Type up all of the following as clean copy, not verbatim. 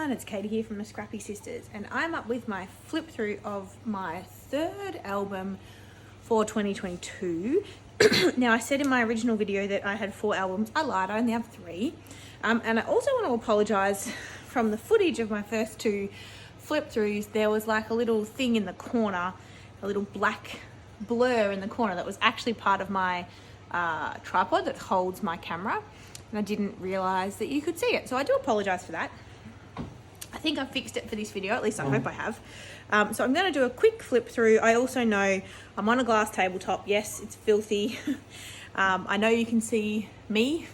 everyone, it's Katie here from the Scrappy Sisters, and I'm up with my flip through of my third album for 2022. Now, I said in my original video that I had 4 albums. I lied, I only have 3. And I also want to apologise from the footage of my first 2 flip throughs. There was like a little thing in the corner, a little black blur in the corner that was actually part of my tripod that holds my camera. And I didn't realise that you could see it. So I do apologise for that. I think I've fixed it for this video, at least I hope I have. So I'm going to do a quick flip through. I also know I'm on a glass tabletop. Yes, it's filthy. I know you can see me,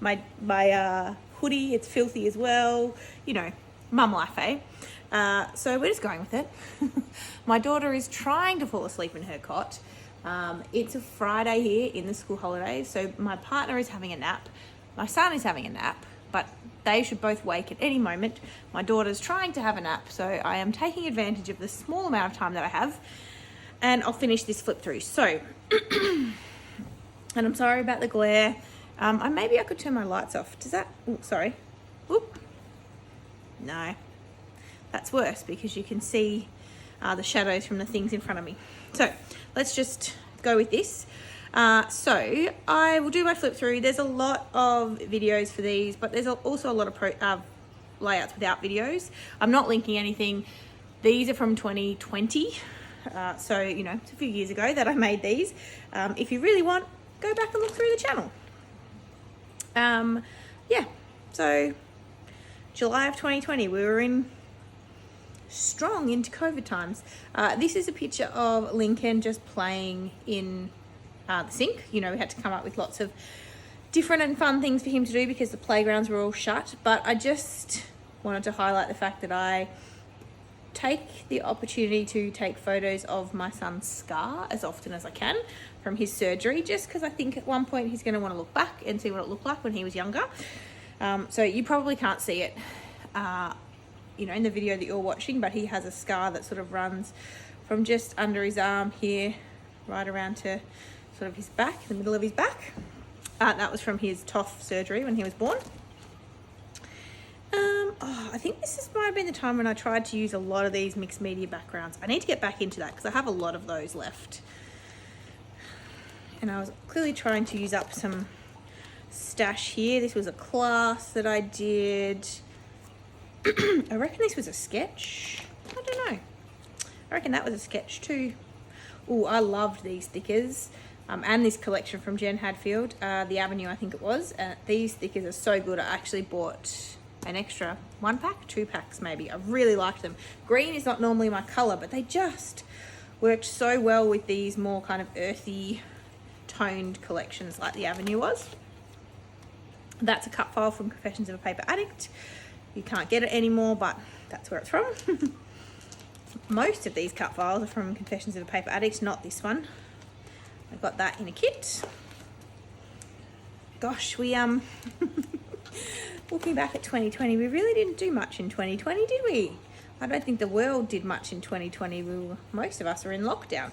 my hoodie, it's filthy as well. You know, mum life, eh? So we're just going with it. My daughter is trying to fall asleep in her cot. It's a Friday here in the school holidays, so my partner is having a nap. My son is having a nap, but they should both wake at any moment. My daughter's trying to have a nap, so I am taking advantage of the small amount of time that I have, and I'll finish this flip through. So, and I'm sorry about the glare. Maybe I could turn my lights off. Does that, oh, sorry. Whoop. No, that's worse because you can see the shadows from the things in front of me. So let's just go with this. So I will do my flip through. There's a lot of videos for these, but there's also a lot of layouts without videos. I'm not linking anything. These are from 2020. So, you know, it's a few years ago that I made these. If you really want, go back and look through the channel. Yeah, so July of 2020, we were in strong into COVID times. This is a picture of Lincoln just playing in the sink. You know, we had to come up with lots of different and fun things for him to do because the playgrounds were all shut. But I just wanted to highlight the fact that I take the opportunity to take photos of my son's scar as often as I can from his surgery, just because I think at one point he's going to want to look back and see what it looked like when he was younger. So you probably can't see it, you know, in the video that you're watching, but he has a scar that sort of runs from just under his arm here right around to sort of his back, the middle of his back. That was from his TOF surgery when he was born. I think this might have been the time when I tried to use a lot of these mixed media backgrounds. I need to get back into that because I have a lot of those left. And I was clearly trying to use up some stash here. This was a class that I did. I reckon this was a sketch. I don't know. I reckon that was a sketch too. Oh, I loved these stickers. And this collection from Jen Hadfield, the Avenue, I think it was. These stickers are so good. I actually bought an extra 1 pack, 2 packs maybe. I really liked them. Green is not normally my color, but they just worked so well with these more kind of earthy toned collections like the Avenue was. That's a cut file from Confessions of a Paper Addict. You can't get it anymore, but that's where it's from. Most of these cut files are from Confessions of a Paper Addict, not this one. I got that in a kit. Gosh, we looking back at 2020, we really didn't do much in 2020, did we? I don't think the world did much in 2020. Most of us were in lockdown.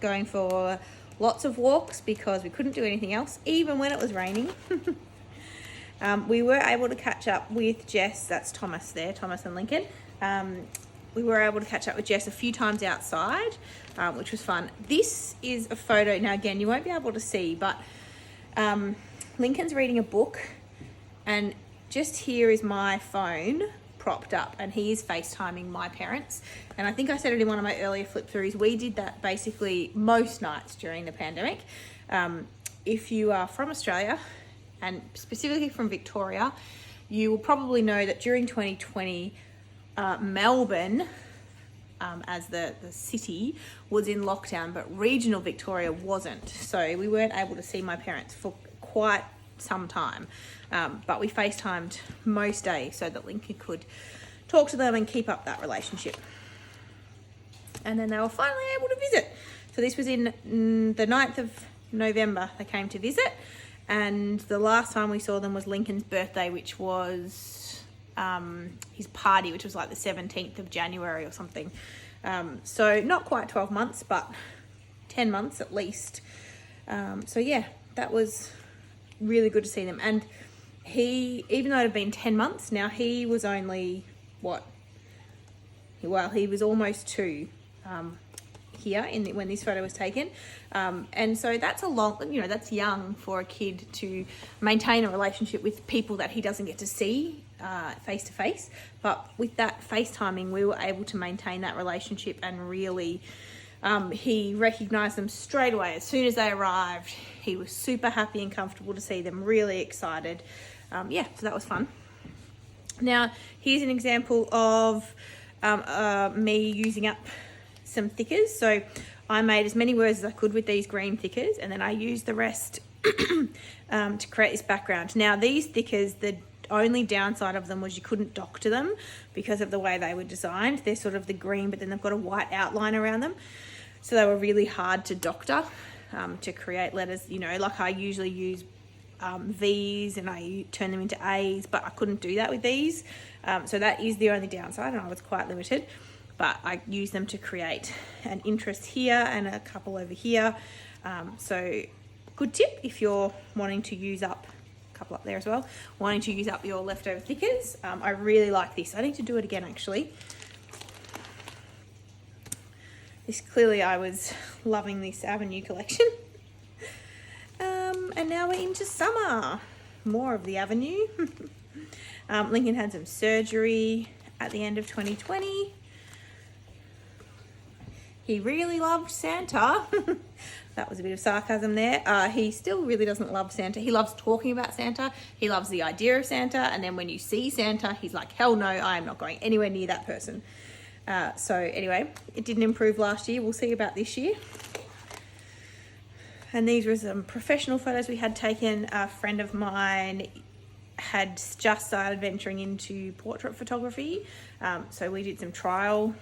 Going for lots of walks because we couldn't do anything else, even when it was raining. We were able to catch up with Jess, that's Thomas there, Thomas and Lincoln. We were able to catch up with Jess a few times outside, which was fun. This is a photo, now again, you won't be able to see, but Lincoln's reading a book, and just here is my phone propped up, and he is FaceTiming my parents. And I think I said it in one of my earlier flip throughs, we did that basically most nights during the pandemic. If you are from Australia, and specifically from Victoria, you will probably know that during 2020, Melbourne, as the city, was in lockdown, but regional Victoria wasn't. So we weren't able to see my parents for quite some time. But we FaceTimed most days so that Lincoln could talk to them and keep up that relationship. And then they were finally able to visit. So this was in the 9th of November, they came to visit. And the last time we saw them was Lincoln's birthday, which was his party, which was like the 17th of January or something. So not quite 12 months, but 10 months at least. So yeah, that was really good to see them. And even though it had been 10 months, now he was only, he was almost 2 here when this photo was taken. And so that's a long, that's young for a kid to maintain a relationship with people that he doesn't get to see face to face. But with that FaceTiming, we were able to maintain that relationship, and really he recognized them straight away. As soon as they arrived, he was super happy and comfortable to see them, really excited. So that was fun. Now, here's an example of me using up some thickers. So I made as many words as I could with these green thickers, and then I used the rest to create this background. Now, these thickers, the only downside of them was you couldn't doctor them because of the way they were designed. They're sort of the green, but then they've got a white outline around them. So they were really hard to doctor to create letters, like I usually use V's and I turn them into A's, but I couldn't do that with these. So that is the only downside, and I was quite limited. But I use them to create an interest here and a couple over here. So good tip if you're wanting to use up, a couple up there as well, wanting to use up your leftover thickers. I really like this. I need to do it again actually. Clearly I was loving this Avenue collection. And now we're into summer. More of the Avenue. Lincoln had some surgery at the end of 2020. He really loved Santa. That was a bit of sarcasm there. He still really doesn't love Santa. He loves talking about Santa. He loves the idea of Santa. And then when you see Santa, he's like, hell no, I am not going anywhere near that person. So anyway, it didn't improve last year. We'll see about this year. And these were some professional photos we had taken. A friend of mine had just started venturing into portrait photography. So we did some trial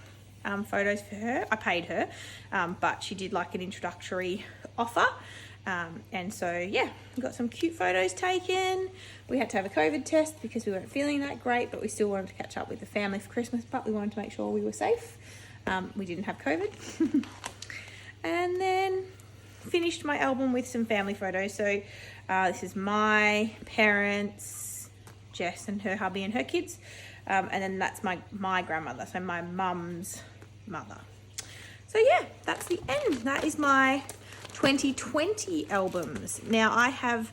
photos for her. I paid her, but she did like an introductory offer. And so, yeah, we got some cute photos taken. We had to have a COVID test because we weren't feeling that great, but we still wanted to catch up with the family for Christmas, but we wanted to make sure we were safe. We didn't have COVID. And then finished my album with some family photos. So this is my parents, Jess and her hubby and her kids. And then that's my grandmother, so my mum's mother. So yeah, that's the end. That is my 2020 albums. Now I have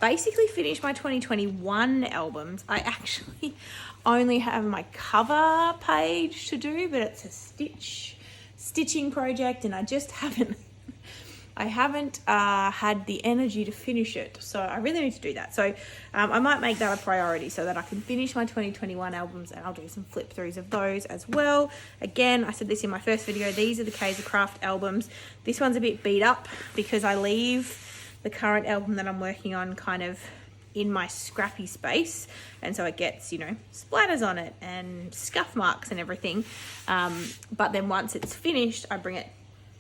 basically finished my 2021 albums. I actually only have my cover page to do, but it's a stitching project, and I just haven't had the energy to finish it. So I really need to do that. So I might make that a priority so that I can finish my 2021 albums, and I'll do some flip throughs of those as well. Again, I said this in my first video, these are the Kaiser Craft albums. This one's a bit beat up because I leave the current album that I'm working on kind of in my scrappy space, and so it gets, splatters on it and scuff marks and everything. But then once it's finished, I bring it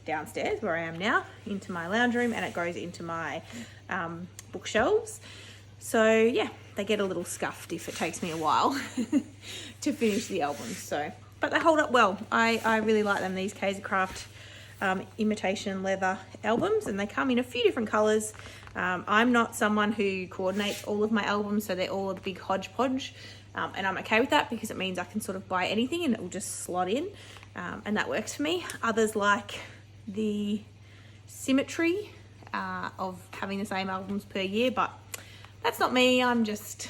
downstairs where I am now into my lounge room, and it goes into my bookshelves. So yeah, they get a little scuffed if it takes me a while to finish the albums. So, but they hold up well. I really like them, these Kaiser Craft imitation leather albums, and they come in a few different colors. I'm not someone who coordinates all of my albums, so they're all a big hodgepodge, and I'm okay with that because it means I can sort of buy anything and it will just slot in, and that works for me. Others like the symmetry of having the same albums per year, but that's not me. I'm just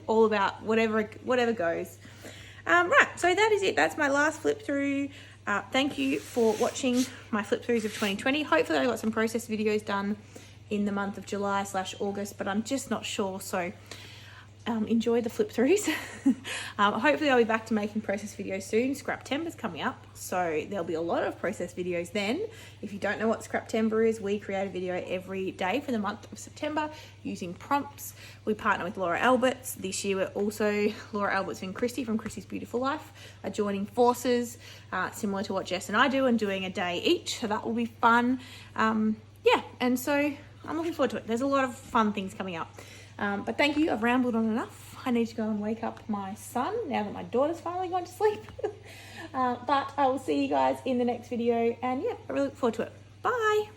all about whatever goes. Right, so that is it. That's my last flip through. Thank you for watching my flip throughs of 2020. Hopefully I got some process videos done in the month of July/August, but I'm just not sure. So enjoy the flip throughs. Hopefully I'll be back to making process videos soon. Scraptember's coming up, so there'll be a lot of process videos then. If you don't know what Scraptember is, we create a video every day for the month of September using prompts. We partner with Laura Alberts. This year we're also, Laura Alberts and Christy from Christy's Beautiful Life are joining forces, similar to what Jess and I do, and doing a day each, so that will be fun. Yeah, and so I'm looking forward to it. There's a lot of fun things coming up. But thank you, I've rambled on enough. I need to go and wake up my son now that my daughter's finally gone to sleep. But I will see you guys in the next video, and yeah, I really look forward to it. Bye.